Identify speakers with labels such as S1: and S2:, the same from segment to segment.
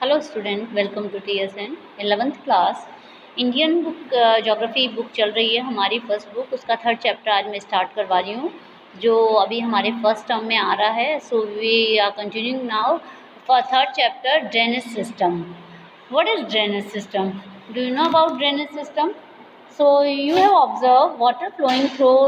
S1: Hello student, welcome to TSN 11th class. Indian book geography book चल रही है हमारी फर्स्ट बुक, उसका थर्ड चैप्टर आज मैं स्टार्ट करवा रही हूँ जो अभी हमारे फर्स्ट टर्म में आ रहा है। So we are continuing now for third chapter, drainage system. What is drainage system? Do you know about drainage system? So you have observed water flowing through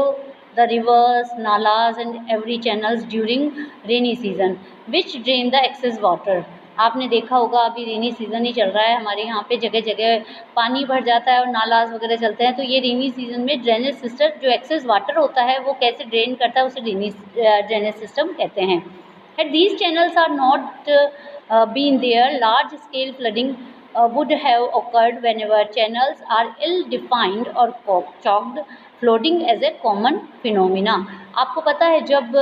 S1: the rivers, nalas and every channels during rainy season, which drain the excess water. आपने देखा होगा अभी rainy season ही चल रहा है हमारे यहाँ पे, जगह जगह पानी भर जाता है और नालाज वगैरह चलते हैं। तो ये रेनी सीज़न में ड्रेनेज सिस्टम, जो एक्सेस वाटर होता है वो कैसे ड्रेन करता है, उसे ड्रेनेज सिस्टम कहते हैं। At these channels are not been there, large scale flooding would have occurred whenever channels are ill-defined or choked, flooding as a common phenomena. आपको पता है जब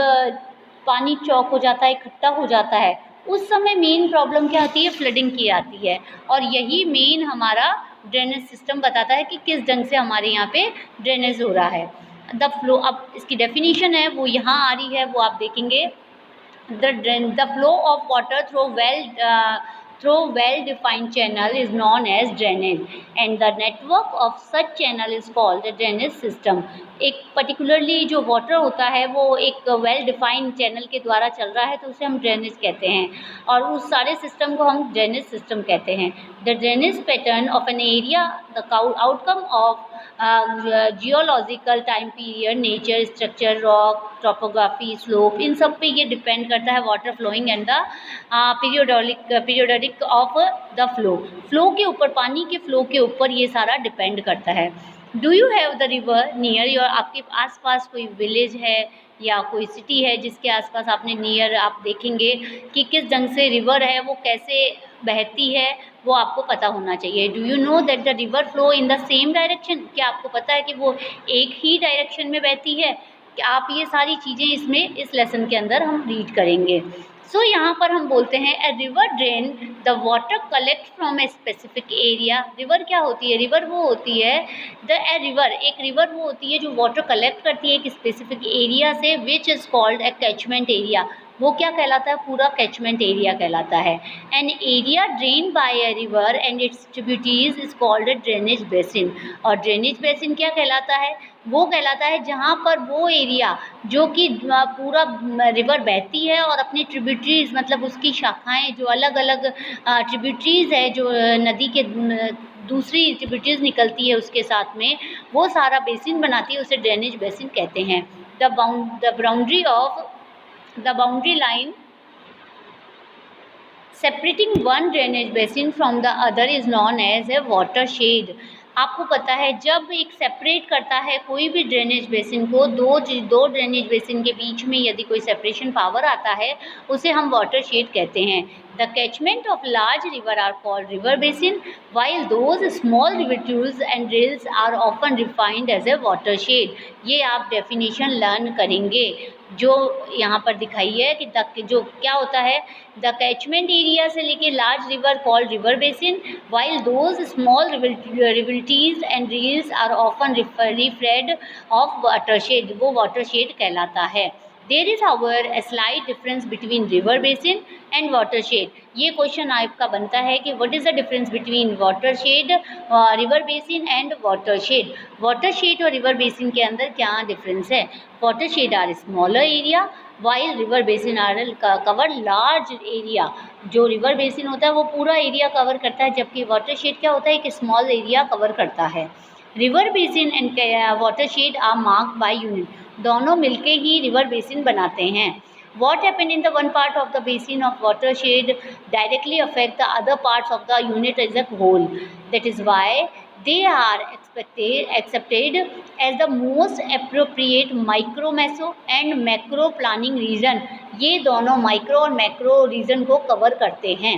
S1: पानी चौक हो जाता है, इकट्ठा हो जाता है, उस समय मेन प्रॉब्लम क्या आती है? फ्लडिंग की आती है। और यही मेन हमारा ड्रेनेज सिस्टम बताता है कि किस ढंग से हमारे यहाँ पे ड्रेनेज हो रहा है। द फ्लो, अब इसकी डेफिनेशन है वो यहाँ आ रही है, वो आप देखेंगे। The flow of water through well-defined channel is known as drainage, and the network of such channel is called the drainage system. एक पर्टिकुलरली जो वाटर होता है वो एक वेल डिफाइंड चैनल के द्वारा चल रहा है तो उसे हम ड्रेनेज कहते हैं, और उस सारे सिस्टम को हम ड्रेनेज सिस्टम कहते हैं। The drainage pattern of an area, the outcome of geological time period, nature, structure, rock, topography, slope, इन सब पे ये डिपेंड करता है water flowing and the periodic of the flow के ऊपर, पानी के फ्लो के ऊपर ये सारा डिपेंड करता है। Do you have the river near your? आपके आसपास कोई विलेज है या कोई सिटी है जिसके आसपास आपने नियर, आप देखेंगे कि किस ढंग से रिवर है, वो कैसे बहती है, वो आपको पता होना चाहिए। Do you know that the river flow in the same direction? क्या आपको पता है कि वो एक ही डायरेक्शन में बहती है? कि आप ये सारी चीज़ें इसमें इस लेसन के अंदर हम रीड करेंगे। सो यहाँ पर हम बोलते हैं a river drain the water collect from a specific area. River क्या होती है? रिवर वो होती है, एक रिवर वो होती है जो वाटर कलेक्ट करती है एक स्पेसिफिक एरिया से, which is called a catchment area. वो क्या कहलाता है? पूरा कैचमेंट एरिया कहलाता है। An area drain by a river and its tributaries is called a drainage basin. और ड्रेनेज बेसिन क्या कहलाता है? वो कहलाता है जहाँ पर वो एरिया जो कि पूरा रिवर बहती है और अपनी ट्रिब्यूटरीज, मतलब उसकी शाखाएं जो अलग अलग ट्रिब्यूटरीज है, जो नदी के दूसरी ट्रिब्यूटरीज निकलती है उसके साथ में, वो सारा बेसिन बनाती है, उसे ड्रेनेज बेसिन कहते हैं। The boundary line separating one drainage basin from the other is known as a watershed. आपको पता है जब एक सेपरेट करता है कोई भी ड्रेनेज बेसिन को, दो ड्रेनेज बेसिन के बीच में यदि कोई सेपरेशन पावर आता है, उसे हम वाटरशेड कहते हैं। The catchment of large river are called river basin, while those small tributaries and rills are often defined as a watershed. ये आप डेफिनेशन लर्न करेंगे जो यहाँ पर दिखाई है कि जो क्या होता है, द कैचमेंट एरिया से लेके large river called river basin, while those small rivuleries and rills are often referred of watershed, वो watershed कहलाता है। There is however a slight difference between river basin and watershed. ये question आपका बनता है कि what is the difference between watershed, river basin and watershed? watershed और river basin के अंदर क्या डिफरेंस है? watershed are smaller area while river basin are cover large area. जो river basin होता है वो पूरा एरिया कवर करता है, जबकि watershed क्या होता है? एक स्मॉल एरिया कवर करता है। River basin and watershed are marked by unit, दोनों मिलके ही रिवर बेसिन बनाते हैं। What happen in the one part of the basin of watershed directly affect the other parts of the unit as a whole. That is why they are accepted as the most appropriate micro, meso and macro planning region. ये दोनों micro और macro reason को cover करते हैं।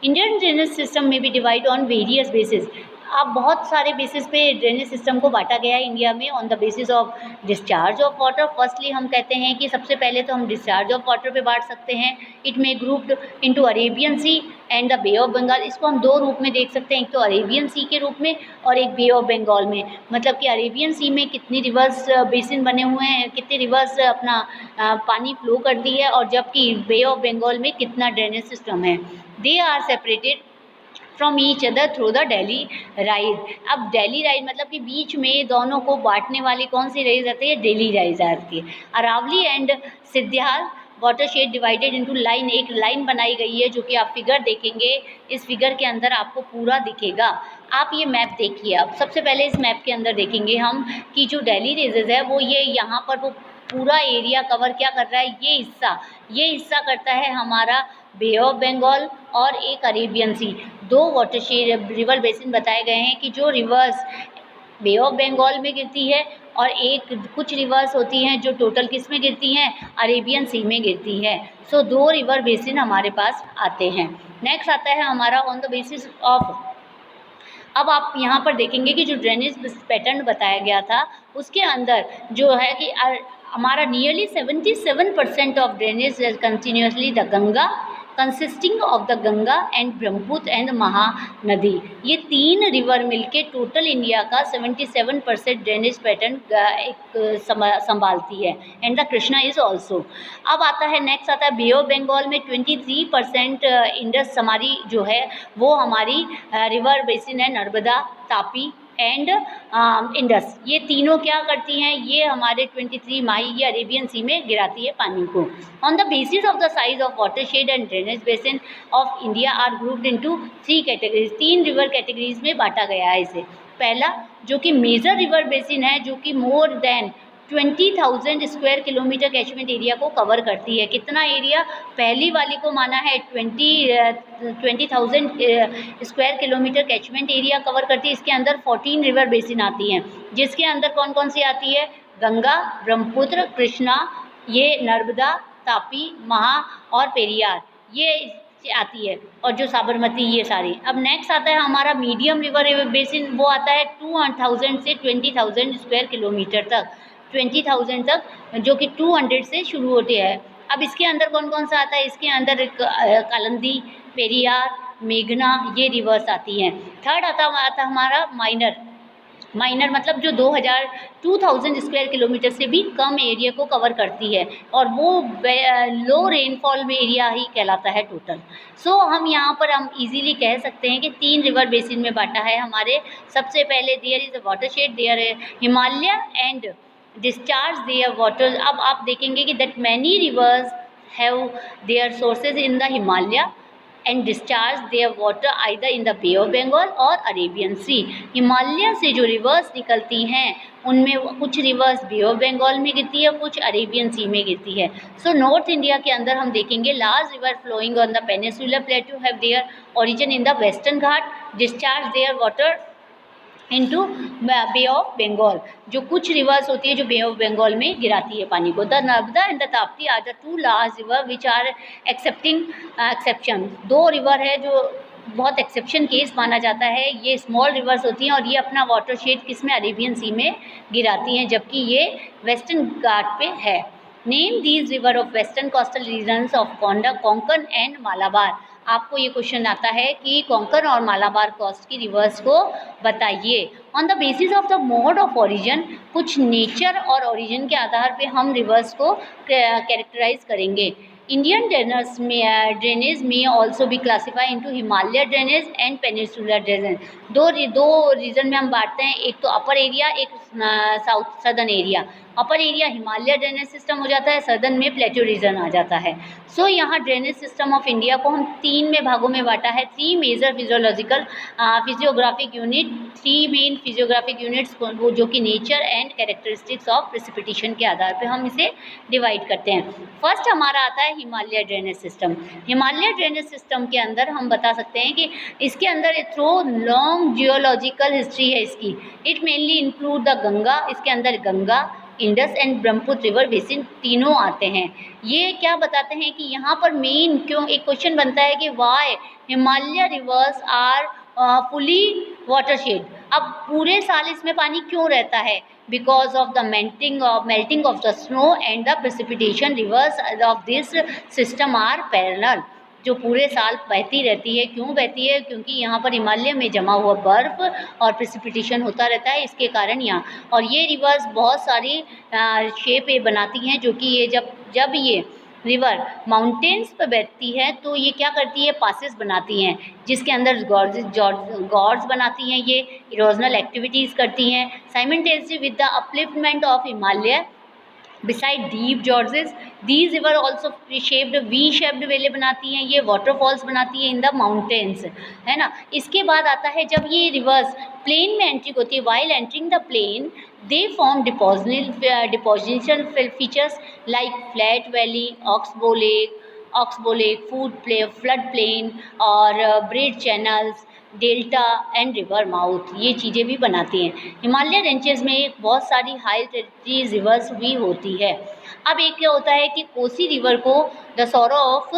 S1: Indian drainage system में भी divide on various basis. अब बहुत सारे बेसिस पे ड्रेनेज सिस्टम को बांटा गया है इंडिया में on the basis of discharge of water. Firstly हम कहते हैं कि सबसे पहले तो हम डिस्चार्ज ऑफ वाटर पे बांट सकते हैं। It may grouped into Arabian Sea and the Bay of Bengal. इसको हम दो रूप में देख सकते हैं, एक तो अरेबियन सी के रूप में और एक बे ऑफ बंगाल में। मतलब कि अरेबियन सी में कितनी रिवर्स बेसिन बने हुए हैं, कितने रिवर्स अपना पानी फ्लो करती है, और जबकि बे ऑफ बंगाल में कितना ड्रेनेज सिस्टम है। They are separated from each other through the Delhi ridge. अब डेली राइज मतलब कि बीच में दोनों को बांटने वाली कौन सी रेज आती है, डेली राइज आती है। अरावली एंड सिद्धार्थ वाटरशेड डिवाइडेड इनटू लाइन, एक लाइन बनाई गई है जो कि आप फिगर देखेंगे, इस फिगर के अंदर आपको पूरा दिखेगा। आप ये मैप देखिए। अब सबसे पहले इस मैप के अंदर देखेंगे हम कि जो डेली रेजेज है वो ये यहाँ पर वो पूरा एरिया कवर क्या कर रहा है, ये हिस्सा करता है हमारा बे ऑफ बंगाल और एक अरेबियन सी। दो वाटरशेड रिवर बेसिन बताए गए हैं कि जो रिवर्स बे ऑफ बंगाल में गिरती है और एक कुछ रिवर्स होती हैं जो टोटल किस में गिरती हैं, अरेबियन सी में गिरती है। सो दो रिवर बेसिन हमारे पास आते हैं। नेक्स्ट आता है हमारा ऑन द बेसिस ऑफ। अब आप यहाँ पर देखेंगे कि जो ड्रेनेज पैटर्न बताया गया था उसके अंदर जो है कि हमारा nearly 77% of drainage continuously the Ganga, consisting of the Ganga and Brahmaputra and Mahanadi. ये तीन रिवर मिलके टोटल इंडिया का 77% ड्रेनेज पैटर्न एक संभालती है, and the Krishna is also. अब आता है नेक्स्ट आता है बे ऑफ बंगाल में 23% इंडस हमारी जो है वो हमारी रिवर बेसिन है, नर्मदा, तापी एंड इंडस। ये तीनों क्या करती हैं, ये हमारे 23 माही ये अरेबियन सी में गिराती है पानी को। On the basis of the size of watershed and drainage basin of India are grouped into 3 categories, 3 river categories में बांटा गया है इसे। पहला जो कि मेजर रिवर बेसिन है जो कि more than 20,000 square kilometre catchment area को कवर करती है। कितना एरिया, पहली वाली को माना है 20,000 square kilometre catchment area cover करती है। इसके अंदर 14 रिवर बेसिन आती हैं, जिसके अंदर कौन कौन सी आती है, गंगा, ब्रह्मपुत्र, कृष्णा, ये नर्मदा, तापी, महा और पेरियार, ये आती है, और जो साबरमती, ये सारी। अब नेक्स्ट आता है हमारा मीडियम रिवर बेसिन, वो आता है 2,000 से 20,000 स्क्वायर किलोमीटर तक, 20,000 तक, जो कि 200 से शुरू होती है। अब इसके अंदर कौन कौन सा आता है, इसके अंदर कालिंदी, पेरियार, मेघना, ये रिवर्स आती हैं। थर्ड आता हमारा माइनर मतलब जो 2,000 स्क्वायर किलोमीटर से भी कम एरिया को कवर करती है, और वो लो रेनफॉल में एरिया ही कहलाता है टोटल। सो हम यहाँ पर हम इजीली कह सकते हैं कि 3 रिवर बेसिन में बांटा है हमारे। सबसे पहले there is a watershed, their Himalaya and discharge their water. अब आप देखेंगे कि that many rivers have their sources in the Himalaya and discharge their water either in the Bay of Bengal और अरेबियन सी। हिमालय से जो रिवर्स निकलती हैं उनमें कुछ रिवर्स बे ऑफ बंगाल में गिरती है, कुछ अरेबियन सी में गिरती है। सो नॉर्थ इंडिया के अंदर हम देखेंगे large river flowing on the peninsular plateau have their origin in the Western Ghat, discharge their water into Bay of Bengal. जो कुछ रिवर्स होती है जो बे ऑफ बंगाल में गिराती है पानी को। The Narmada and the Tapti are the 2 large river which are exception. 2 river है जो बहुत एक्सेप्शन केस माना जाता है। ये स्मॉल रिवर्स होती हैं और ये अपना वाटरशेड किस में, अरेबियन सी में गिराती हैं, जबकि ये वेस्टर्न घाट पे है। Name these river of western coastal regions of Konkan and Malabar. आपको ये क्वेश्चन आता है कि कोंकण और मालाबार कोस्ट की रिवर्स को बताइए। On the basis of the mode of origin, कुछ नेचर और ओरिजिन के आधार पे हम रिवर्स को कैरेक्टराइज करेंगे। इंडियन ड्रेनेज में ऑल्सो भी classify into Himalaya drainage and peninsular drainage. दो रीजन में हम बांटते हैं, एक तो अपर एरिया, एक south southern area. Upper area Himalaya drainage system हो जाता है, सदर्न में प्लेटू रीजन आ जाता है। सो यहाँ ड्रेनेज सिस्टम ऑफ इंडिया को हम 3 में भागों में बांटा है। 3 major physiographic unit, 3 main physiographic units वो जो कि nature and characteristics of precipitation के आधार पे हम इसे डिवाइड करते हैं। फर्स्ट हमारा आता है Himalaya drainage system. Himalaya drainage system के अंदर हम बता सकते हैं कि इसके अंदर थ्रो लॉन्ग जियोलॉजिकल हिस्ट्री है इसकी। It mainly include the Ganga, इसके अंदर Ganga, Indus and Brahmaputra river basin तीनों आते हैं। ये क्या बताते हैं कि यहाँ पर मेन क्यों, एक क्वेश्चन बनता है कि why Himalaya rivers are fully watershed. अब पूरे साल इसमें पानी क्यों रहता है? Because of the melting of the snow and the precipitation rivers of this system are parallel. जो पूरे साल बहती रहती है, क्यों बहती है? क्योंकि यहाँ पर हिमालय में जमा हुआ बर्फ़ और प्रेसिपिटेशन होता रहता है, इसके कारण यहाँ। और ये रिवर्स बहुत सारी शेप बनाती हैं, जो कि ये जब ये रिवर माउंटेन्स पर बहती है तो ये क्या करती है? पासेस बनाती हैं, जिसके अंदर गॉर्ड्स बनाती हैं, ये इरोजनल एक्टिविटीज़ करती हैं simultaneously with the upliftment of Himalaya. Beside deep gorges, these river also shaped V-shaped valley बनाती हैं, ये waterfalls बनाती हैं in the mountains, है ना। इसके बाद आता है जब ये rivers plain में एंट्री होती है, while entering the plain they form depositional features like flat valley, oxbow lake, flood plain और braid channels, delta and river mouth, ये चीज़ें भी बनाती हैं। हिमालय रेंजेस में बहुत सारी हाई अल्टीट्यूड रिवर्स भी होती है। अब एक क्या होता है कि कोसी रिवर को द सौरव ऑफ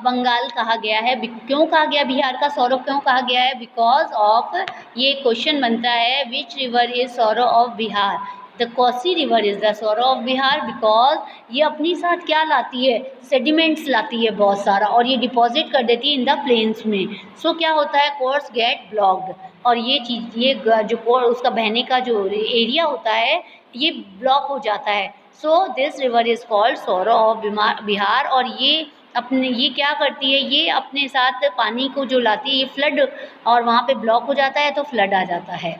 S1: बंगाल कहा गया है। क्यों कहा गया? बिहार का सौरव क्यों कहा गया है? बिकॉज ऑफ, ये क्वेश्चन बनता है, which river is sorrow of Bihar? The Kosi river is the sorrow of Bihar because ये अपनी साथ क्या लाती है? सेडिमेंट्स लाती है बहुत सारा, और ये डिपॉजिट कर देती है इन द प्लेन्स में। सो क्या होता है? कोर्स गेट ब्लॉक्ड, और ये चीज़, ये जो उसका बहने का जो एरिया होता है ये ब्लॉक हो जाता है। So this river is called sorrow of Bihar. और ये क्या करती है? ये अपने साथ पानी को जो लाती है, ये फ्लड, और वहाँ पे ब्लॉक हो जाता है तो फ्लड आ जाता है।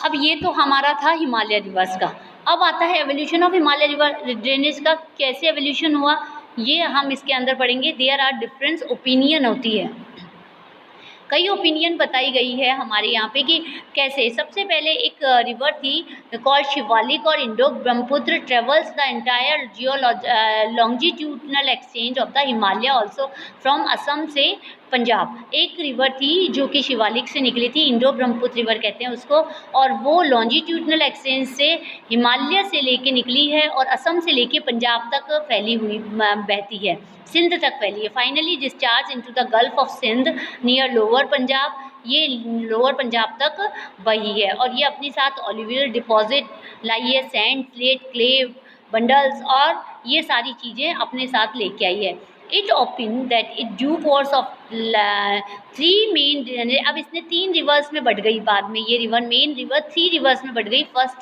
S1: अब ये तो हमारा था हिमालय रिवर्स का। अब आता है evolution of Himalaya river drainage का, कैसे एवोल्यूशन हुआ ये हम इसके अंदर पढ़ेंगे। देयर आर डिफरेंस ओपिनियन होती है, कई ओपिनियन बताई गई है हमारे यहाँ पे कि कैसे। सबसे पहले एक रिवर थी कॉल्ड शिवालिक और Indo Brahmaputra travels the entire longitudinal exchange of the Himalaya also from Assam से पंजाब। एक रिवर थी जो कि शिवालिक से निकली थी, इंडो ब्रह्मपुत्र रिवर कहते हैं उसको, और वो लॉन्जिट्यूडनल एक्सचेंज से हिमालय से लेके निकली है और असम से लेके पंजाब तक फैली हुई बहती है, सिंध तक फैली है। Finally discharge into the gulf of Sindh near lower Punjab, ये लोअर पंजाब तक बही है। और ये अपने साथ ऑलिवियल डिपॉजिट लाई है, सैंड, स्लेट, क्ले बंडल्स, और ये सारी चीज़ें अपने साथ लेके आई है। It open that it due course of 3 main, अब इसने 3 रिवर्स में बढ़ गई बाद में, ये रिवर मेन रिवर 3 रिवर्स में बढ़ गई। फर्स्ट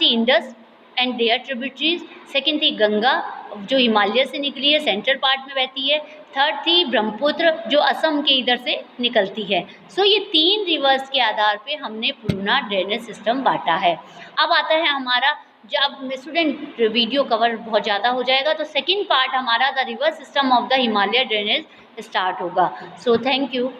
S1: थी Indus and their tributaries, second थी गंगा जो हिमालय से निकली है, सेंट्रल पार्ट में बहती है, थर्ड थी ब्रह्मपुत्र जो असम के इधर से निकलती है। सो ये 3 रिवर्स के आधार पे हमने पूरा ड्रेनेज सिस्टम बांटा है। अब आता है हमारा, जब स्टूडेंट वीडियो कवर बहुत ज़्यादा हो जाएगा तो सेकंड पार्ट हमारा the river system of the Himalaya drainage start होगा। So thank you.